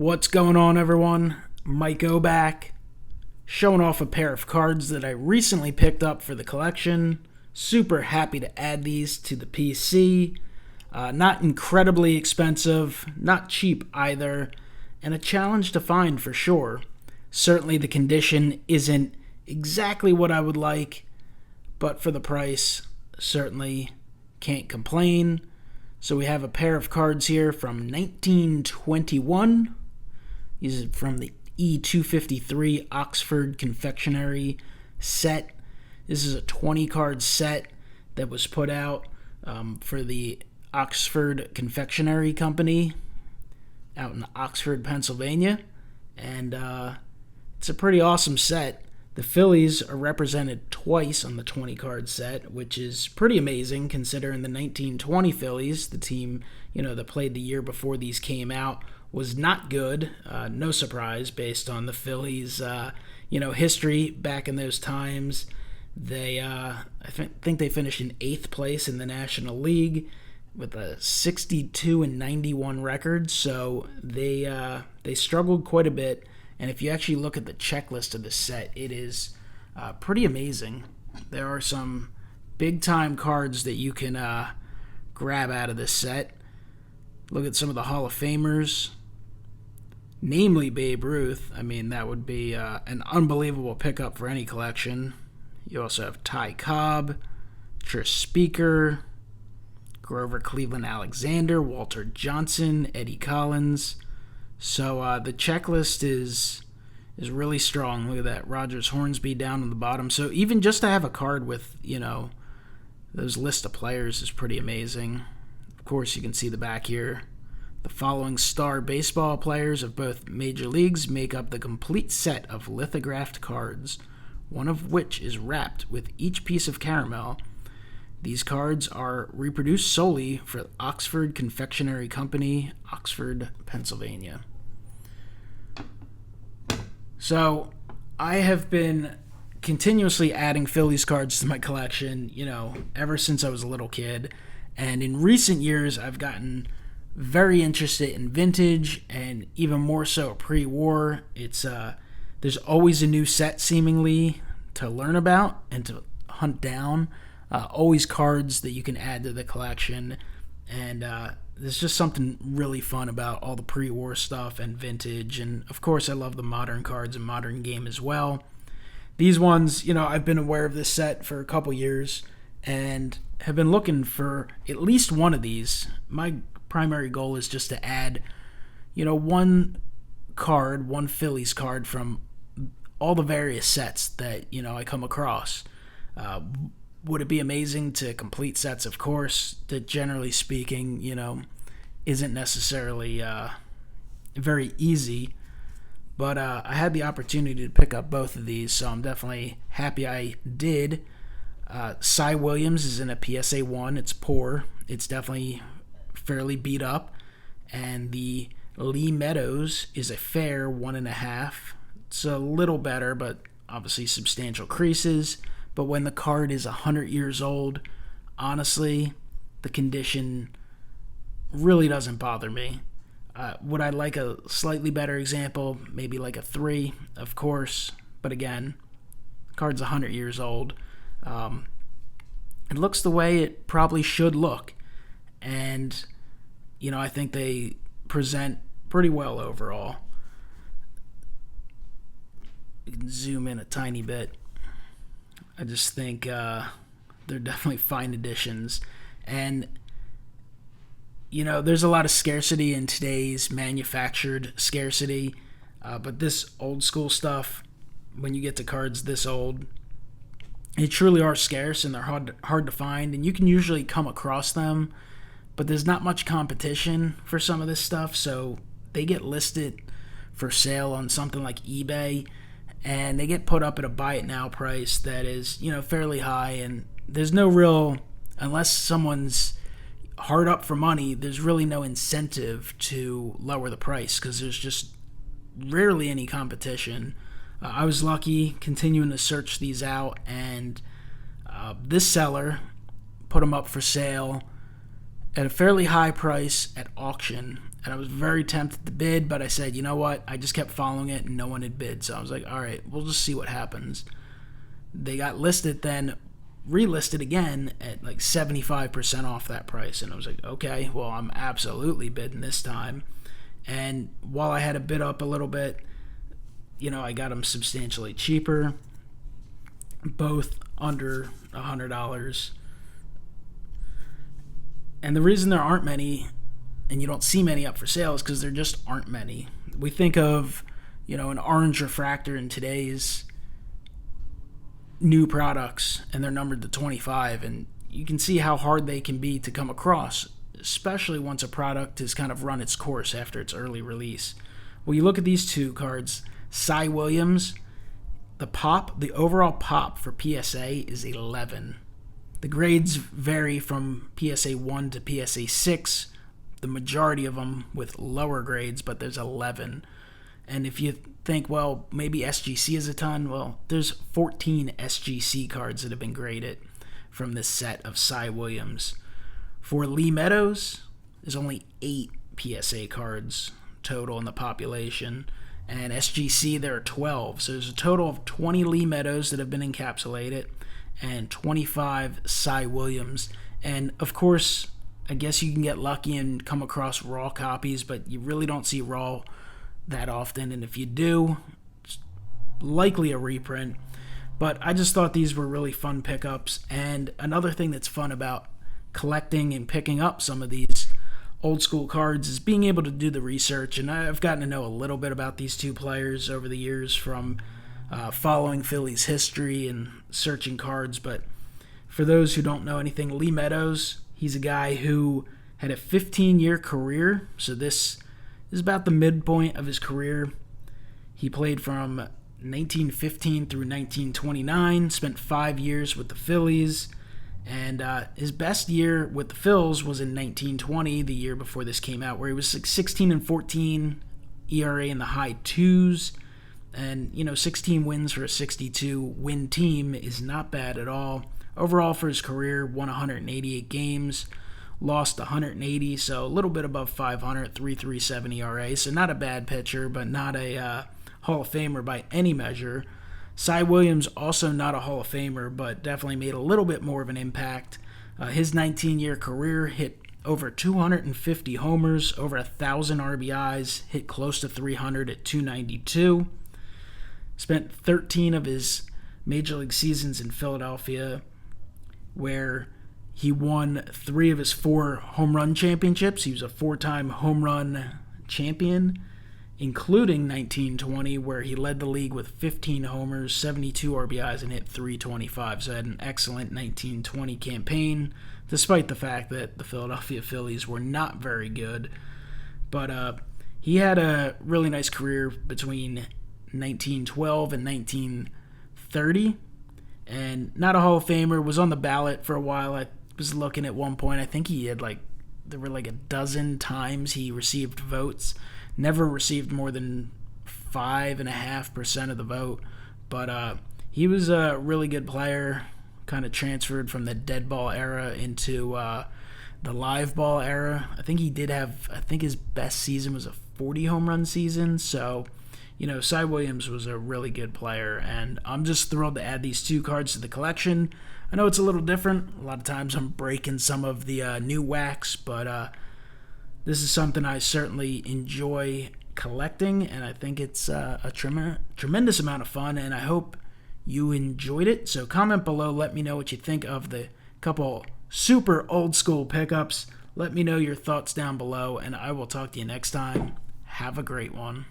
What's going on, everyone? MikeO back, showing off a pair of cards that I recently picked up for the collection. Super happy to add these to the PC. Not incredibly expensive, not cheap either, and a challenge to find for sure. Certainly the condition isn't exactly what I would like, but for the price, certainly can't complain. So we have a pair of cards here from 1921. These are from the E253 Oxford Confectionery set. This is a 20-card set that was put out for the Oxford Confectionery Company out in Oxford, Pennsylvania. And it's a pretty awesome set. The Phillies are represented twice on the 20-card set, which is pretty amazing considering the 1920 Phillies, the team that played the year before these came out, was not good. No surprise based on the Phillies, history back in those times. They, think they finished in 8th place in the National League with a 62-91 record. So they struggled quite a bit. And if you actually look at the checklist of the set, it is pretty amazing. There are some big-time cards that you can grab out of this set. Look at some of the Hall of Famers, namely Babe Ruth. I mean, that would be an unbelievable pickup for any collection. You also have Ty Cobb, Tris Speaker, Grover Cleveland Alexander, Walter Johnson, Eddie Collins. So the checklist is really strong. Look at that. Rogers Hornsby down on the bottom. So even just to have a card with, those list of players is pretty amazing. Of course, you can see the back here. The following star baseball players of both major leagues make up the complete set of lithographed cards, one of which is wrapped with each piece of caramel. These cards are reproduced solely for Oxford Confectionery Company, Oxford, Pennsylvania. So, I have been continuously adding Phillies cards to my collection, ever since I was a little kid. And in recent years, I've gotten very interested in vintage and even more so pre-war. It's there's always a new set seemingly to learn about and to hunt down. Always cards that you can add to the collection. And there's just something really fun about all the pre-war stuff and vintage. And, of course, I love the modern cards and modern game as well. These ones, I've been aware of this set for a couple years and have been looking for at least one of these. My primary goal is just to add, one Phillies card from all the various sets that, I come across. Would it be amazing to complete sets? Of course, that generally speaking, isn't necessarily very easy. But I had the opportunity to pick up both of these, so I'm definitely happy I did. Cy Williams is in a PSA 1. It's poor. It's definitely fairly beat up. And the Lee Meadows is a fair 1.5. It's a little better, but obviously substantial creases. But when the card is 100 years old, honestly, the condition really doesn't bother me. Would I like a slightly better example? Maybe like a 3, of course. But again, the card's 100 years old. It looks the way it probably should look. And, I think they present pretty well overall. You can zoom in a tiny bit. I just think they're definitely fine additions. And, there's a lot of scarcity in today's manufactured scarcity. But this old school stuff, when you get to cards this old, they truly are scarce and they're hard to find. And you can usually come across them, but there's not much competition for some of this stuff. So they get listed for sale on something like eBay. And they get put up at a buy it now price that is, fairly high. And there's no real, unless someone's hard up for money, there's really no incentive to lower the price because there's just rarely any competition. I was lucky continuing to search these out, and this seller put them up for sale at a fairly high price at auction and I was very tempted to bid, but I said, you know what? I just kept following it, and no one had bid. So I was like, all right, we'll just see what happens. They got listed, then relisted again at like 75% off that price. And I was like, okay, well, I'm absolutely bidding this time. And while I had to bid up a little bit, I got them substantially cheaper, both under $100. And the reason there aren't many, and you don't see many up for sale, is because there just aren't many. We think of, an orange refractor in today's new products, and they're numbered to 25, and you can see how hard they can be to come across, especially once a product has kind of run its course after its early release. Well, you look at these two cards, Cy Williams, the overall pop for PSA is 11. The grades vary from PSA 1 to PSA 6, the majority of them with lower grades, but there's 11. And if you think, well, maybe SGC is a ton, well, there's 14 SGC cards that have been graded from this set of Cy Williams. For Lee Meadows, there's only 8 PSA cards total in the population, and SGC there are 12. So there's a total of 20 Lee Meadows that have been encapsulated and 25 Cy Williams. And of course, I guess you can get lucky and come across raw copies, but you really don't see raw that often, and if you do, it's likely a reprint. But I just thought these were really fun pickups. And another thing that's fun about collecting and picking up some of these old school cards is being able to do the research. And I've gotten to know a little bit about these two players over the years from following Phillies history and searching cards. But for those who don't know anything, Lee Meadows, he's a guy who had a 15-year career, so this is about the midpoint of his career. He played from 1915 through 1929, spent 5 years with the Phillies, and his best year with the Phils was in 1920, the year before this came out, where he was like 16-14, ERA in the high 2s, and 16 wins for a 62-win team is not bad at all. Overall for his career, won 188 games, lost 180, so a little bit above 500, 3.37 ERA, so not a bad pitcher, but not a Hall of Famer by any measure. Cy Williams, also not a Hall of Famer, but definitely made a little bit more of an impact. His 19-year career hit over 250 homers, over 1,000 RBIs, hit close to 300 at 292. Spent 13 of his major league seasons in Philadelphia, where he won 3 of his 4 home run championships. He was a 4-time home run champion, including 1920, where he led the league with 15 homers, 72 RBIs, and hit 325. So had an excellent 1920 campaign, despite the fact that the Philadelphia Phillies were not very good. But he had a really nice career between 1912 and 1930, and not a Hall of Famer, was on the ballot for a while. I was looking at one point, I think he had there were a dozen times he received votes, never received more than 5.5% of the vote, but he was a really good player, kind of transferred from the dead ball era into the live ball era. I think his best season was a 40 home run season, so Cy Williams was a really good player, and I'm just thrilled to add these two cards to the collection. I know it's a little different. A lot of times I'm breaking some of the new wax, but this is something I certainly enjoy collecting, and I think it's a tremendous amount of fun, and I hope you enjoyed it. So comment below, let me know what you think of the couple super old school pickups. Let me know your thoughts down below, and I will talk to you next time. Have a great one.